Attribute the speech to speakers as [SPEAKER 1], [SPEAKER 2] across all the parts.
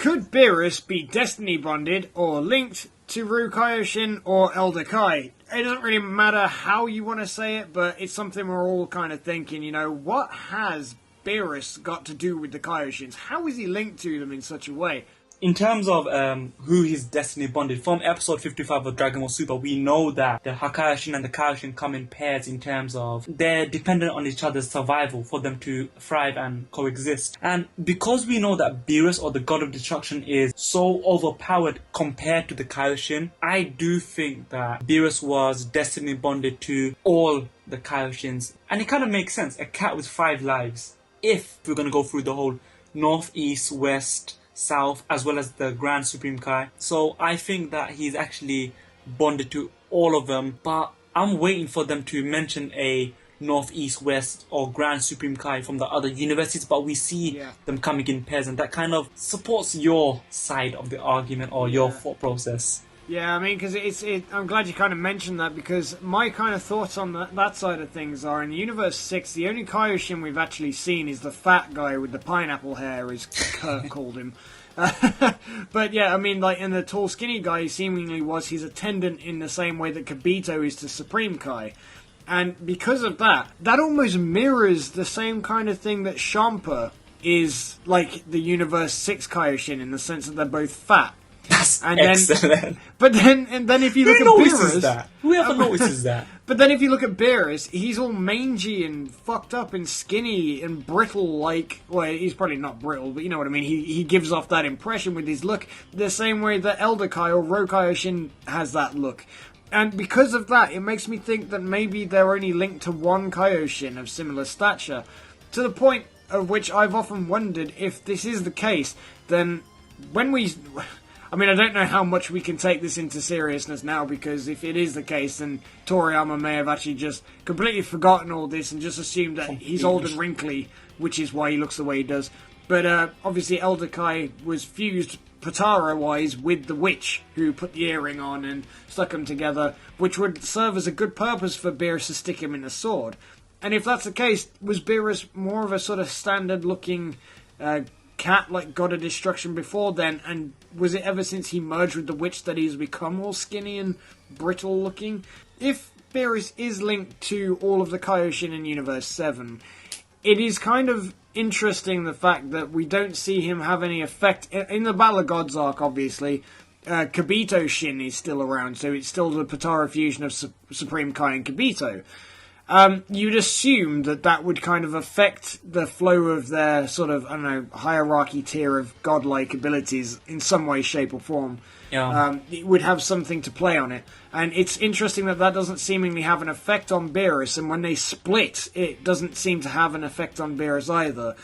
[SPEAKER 1] Could Beerus be destiny bonded or linked to Rou Kaioshin or Elder Kai? It doesn't really matter how you want to say it, but it's something we're all kind of thinking, what has Beerus got to do with the Kaioshins? How is he linked to them in such a way?
[SPEAKER 2] In terms of who he's destiny bonded, from episode 55 of Dragon Ball Super, we know that the Hakaioshin and the Kaioshin come in pairs in terms of they're dependent on each other's survival for them to thrive and coexist. And because we know that Beerus, or the God of Destruction, is so overpowered compared to the Kaioshin, I do think that Beerus was destiny bonded to all the Kaioshins. And it kind of makes sense, a cat with 5 lives. If we're going to go through the whole north, east, west, south, as well as the Grand Supreme Kai. So I think that he's actually bonded to all of them, but I'm waiting for them to mention a north, east, west or Grand Supreme Kai from the other universities, but we see them coming in pairs, and that kind of supports your side of the argument or your thought process.
[SPEAKER 1] Yeah, I mean, because I'm glad you kind of mentioned that, because my kind of thoughts on that side of things are, in Universe 6, the only Kaioshin we've actually seen is the fat guy with the pineapple hair, as Kurt called him. But yeah, I mean, like, in the tall, skinny guy, he seemingly was his attendant in the same way that Kibito is to Supreme Kai. And because of that, that almost mirrors the same kind of thing that Champa is like the Universe 6 Kaioshin, in the sense that they're both fat.
[SPEAKER 2] That's excellent.
[SPEAKER 1] But then if you look at Beerus,
[SPEAKER 2] whoever notices that.
[SPEAKER 1] But then if you look at Beerus, he's all mangy and fucked up and skinny and brittle. Well, he's probably not brittle, but you know what I mean. He gives off that impression with his look, the same way that Elder Kai or Rou Kaioshin has that look. And because of that, it makes me think that maybe they're only linked to one Kaioshin of similar stature, to the point of which I've often wondered, if this is the case, then when we... I mean, I don't know how much we can take this into seriousness now, because if it is the case, then Toriyama may have actually just completely forgotten all this and just assumed that he's old and wrinkly, which is why he looks the way he does. But obviously Elder Kai was fused Potara-wise with the witch, who put the earring on and stuck them together, which would serve as a good purpose for Beerus to stick him in the sword. And if that's the case, was Beerus more of a sort of standard-looking cat, like God of Destruction before then, and was it ever since he merged with the witch that he's become all skinny and brittle looking? If Beerus is linked to all of the Kaioshin in Universe 7, it is kind of interesting the fact that we don't see him have any effect in the Battle of Gods arc. Obviously Kibito Shin is still around, so it's still the Potara fusion of Supreme Kai and Kibito. You'd assume that would kind of affect the flow of their sort of, I don't know, hierarchy tier of godlike abilities in some way, shape or form.
[SPEAKER 2] Yeah.
[SPEAKER 1] It would have something to play on it. And it's interesting that doesn't seemingly have an effect on Beerus, and when they split, it doesn't seem to have an effect on Beerus either.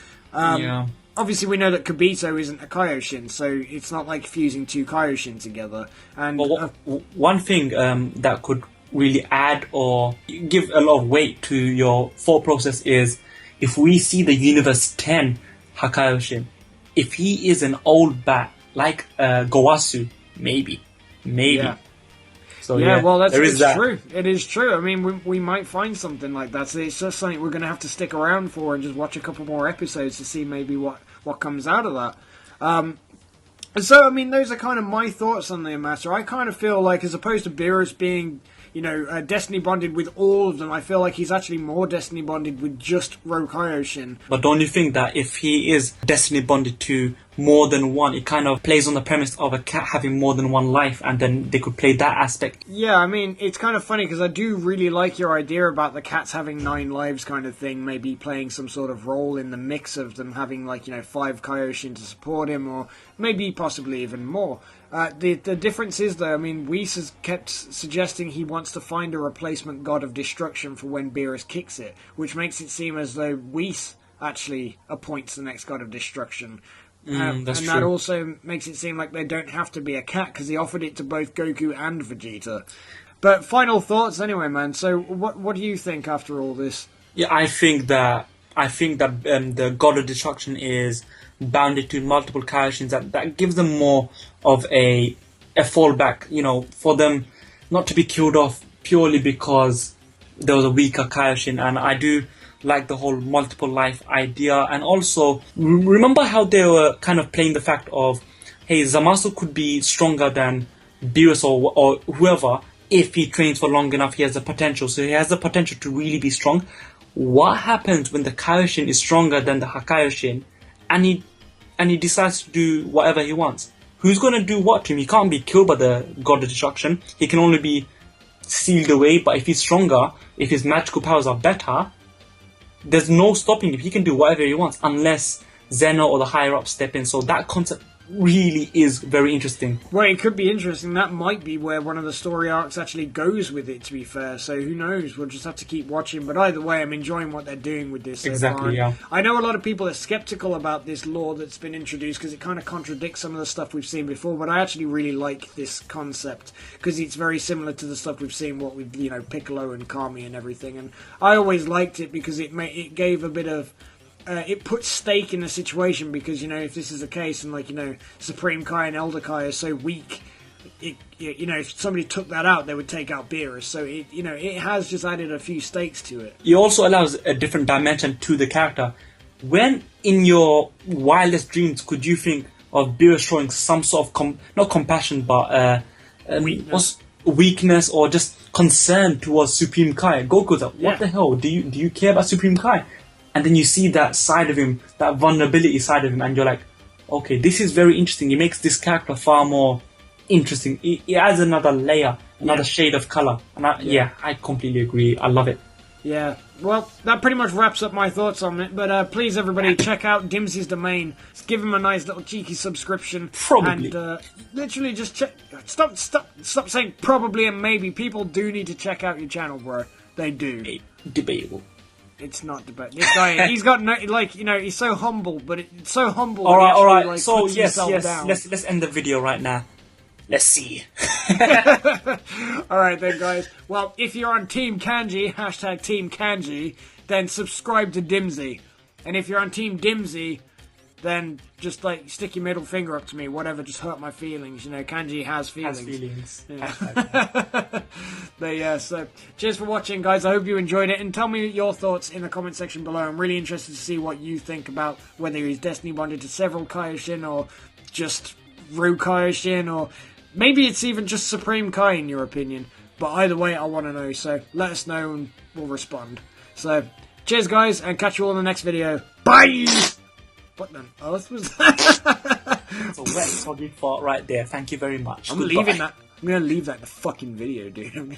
[SPEAKER 1] Obviously, we know that Kibito isn't a Kaioshin, so it's not like fusing 2 Kaioshin together. And
[SPEAKER 2] one thing that could really add or give a lot of weight to your thought process is, if we see the Universe 10 Hakaioshin, if he is an old bat like Gowasu, maybe. So
[SPEAKER 1] well,
[SPEAKER 2] it's
[SPEAKER 1] true. It is true. I mean, we might find something like that. So it's just something we're going to have to stick around for and just watch a couple more episodes to see maybe what comes out of that. So, I mean, those are kind of my thoughts on the matter. I kind of feel like, as opposed to Beerus being, destiny bonded with all of them, I feel like he's actually more destiny bonded with just Rou Kaioshin.
[SPEAKER 2] But don't you think that if he is destiny bonded to more than one, it kind of plays on the premise of a cat having more than one life, and then they could play that aspect?
[SPEAKER 1] Yeah, I mean, it's kind of funny, because I do really like your idea about the cats having 9 lives kind of thing, maybe playing some sort of role in the mix of them having, 5 Kaioshin to support him, or maybe possibly even more. The difference is, though, I mean, Whis has kept suggesting he wants to find a replacement God of Destruction for when Beerus kicks it, which makes it seem as though Whis actually appoints the next God of Destruction. And that also makes it seem like they don't have to be a cat, because he offered it to both Goku and Vegeta. But final thoughts anyway, man. So what do you think after all this?
[SPEAKER 2] Yeah, I think that the God of Destruction is bounded to multiple Kaioshin. That gives them more of a fallback, for them not to be killed off purely because there was a weaker Kaioshin. And I do like the whole multiple life idea. And also, remember how they were kind of playing the fact of hey, Zamasu could be stronger than Beerus or whoever if he trains for long enough. He has the potential. So he has the potential to really be strong. What happens when the Kaioshin is stronger than the Hakaioshin and he decides to do whatever he wants? Who's going to do what to him? He can't be killed by the God of Destruction. He can only be sealed away. But if he's stronger, if his magical powers are better, there's no stopping him. He can do whatever he wants unless Zeno or the higher ups step in. So that concept really is very interesting.
[SPEAKER 1] Well, it could be interesting. That might be where one of the story arcs actually goes with it, to be fair. So who knows? We'll just have to keep watching. But either way, I'm enjoying what they're doing with this so
[SPEAKER 2] Exactly,
[SPEAKER 1] far.
[SPEAKER 2] yeah.
[SPEAKER 1] I know a lot of people are skeptical about this lore that's been introduced because it kind of contradicts some of the stuff we've seen before. But I actually really like this concept because it's very similar to the stuff we've seen, what with, you know, Piccolo and Kami and everything. And I always liked it because it gave a bit of... it puts stake in the situation because, you know, if this is the case and, like, you know, Supreme Kai and Elder Kai are so weak, you know, if somebody took that out, they would take out Beerus. So, you know, it has just added a few stakes to it.
[SPEAKER 2] It also allows a different dimension to the character. When in your wildest dreams could you think of Beerus showing some sort of, not compassion, but weakness or just concern towards Supreme Kai? Goku's like, what the hell? Do you care about Supreme Kai? And then you see that side of him, that vulnerability side of him, and you're like, okay, this is very interesting. It makes this character far more interesting. It adds another layer, another shade of colour. And I completely agree. I love it.
[SPEAKER 1] Yeah, well, that pretty much wraps up my thoughts on it. But please, everybody, check out Dimzy's domain. Give him a nice little cheeky subscription.
[SPEAKER 2] Probably.
[SPEAKER 1] And literally just check... Stop saying probably and maybe. People do need to check out your channel, bro. They do.
[SPEAKER 2] Debatable.
[SPEAKER 1] It's not debatable. This guy, he's got no... Like, you know, he's so humble, but it's so humble...
[SPEAKER 2] Alright.
[SPEAKER 1] Like,
[SPEAKER 2] so,
[SPEAKER 1] puts
[SPEAKER 2] yes.
[SPEAKER 1] down.
[SPEAKER 2] Let's end the video right now. Let's see.
[SPEAKER 1] Alright then, guys. Well, if you're on Team Kanji, hashtag Team Kanji, then subscribe to Dimzy. And if you're on Team Dimzy, then just, like, stick your middle finger up to me, whatever, just hurt my feelings. You know, Kanji has feelings. Yeah. But yeah, so cheers for watching, guys. I hope you enjoyed it, and tell me your thoughts in the comment section below. I'm really interested to see what you think about whether he's Destiny bonded to several Kaioshin or just Rou Kaioshin, or maybe it's even just Supreme Kai in your opinion. But either way, I want to know, so let us know and we'll respond. So, cheers guys, and catch you all in the next video. Bye! What on earth was that?
[SPEAKER 2] It's a wet, soggy fart right there. Thank you very much.
[SPEAKER 1] I'm leaving that. I'm going to leave that in the fucking video, dude.